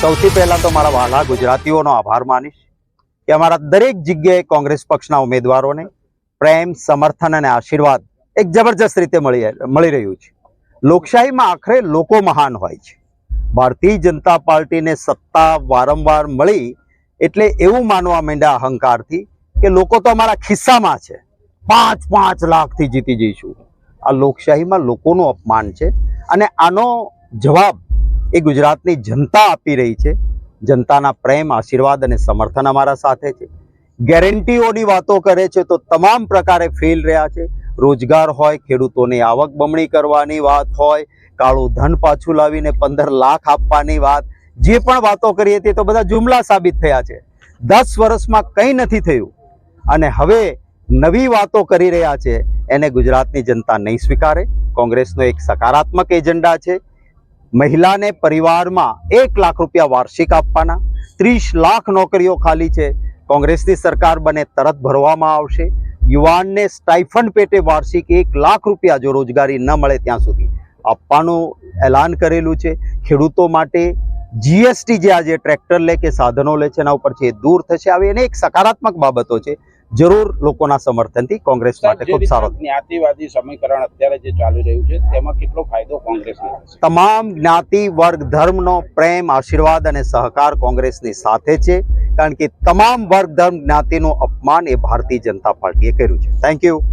સૌથી પહેલા તો મારા વહાલા ગુજરાતીઓનો આભાર માનીશ કે અમારા દરેક જગ્યાએ કોંગ્રેસ પક્ષના ઉમેદવારોને પ્રેમ, સમર્થન અને આશીર્વાદ એક જબરજસ્ત રીતે મળી રહ્યું છે. લોકશાહીમાં આખરે લોકો મહાન હોય છે. ભારતીય જનતા પાર્ટીને સત્તા વારંવાર મળી એટલે એવું માનવા માંડ્યા અહંકારથી કે લોકો તો અમારા ખિસ્સામાં છે, 5 લાખથી જીતી જઈશું. આ લોકશાહીમાં લોકોનું અપમાન છે અને આનો જવાબ એ ગુજરાતની જનતા આપી રહી છે. જનતાના પ્રેમ, આશીર્વાદ અને સમર્થન અમારા સાથે છે. ગેરંટીઓની વાતો કરે છે તો તમામ પ્રકારે ફેલ રહ્યા છે. રોજગાર હોય, ખેડૂતોની આવક બમણી કરવાની વાત હોય, કાળું ધન પાછું લાવીને 15 લાખ આપવાની વાત, જે પણ વાતો કરી હતી તો બધા જુમલા સાબિત થયા છે. 10 વર્ષમાં કંઈ નથી થયું અને હવે નવી વાતો કરી રહ્યા છે એને ગુજરાતની જનતા નહીં સ્વીકારે. કોંગ્રેસનો એક સકારાત્મક એજન્ડા છે. મહિલાને પરિવારમાં 1 લાખ રૂપિયા વાર્ષિક આપવાના, 30 લાખ નોકરીઓ ખાલી છે, કોંગ્રેસની સરકાર બને તરત ભરવામાં આવશે. યુવાનને સ્ટાઇફન્ડ પેટે વાર્ષિક 1 લાખ રૂપિયા જો રોજગારી ન મળે ત્યાં સુધી આપવાનું એલાન કરેલું છે. ખેડૂતો માટે જીએસટી જે આજે ટ્રેક્ટર લે કે સાધનો લે છે એના ઉપરથી એ દૂર થશે. આવી અનેક સકારાત્મક બાબતો છે. જરૂર લોકોના સમર્થનથી કોંગ્રેસ માટે ખૂબ સારો. જ્ઞાતિવાદી સમીકરણ અત્યારે જે ચાલી રહ્યું છે તેમાં કેટલો ફાયદો કોંગ્રેસને થશે? તમામ જ્ઞાતિ, વર્ગ, ધર્મનો પ્રેમ, આશીર્વાદ અને સહકાર કોંગ્રેસની સાથે છે, કારણ કે તમામ વર્ગ, ધર્મ, જ્ઞાતિનું અપમાન એ ભારતીય જનતા પાર્ટીએ કર્યું છે. Thank you.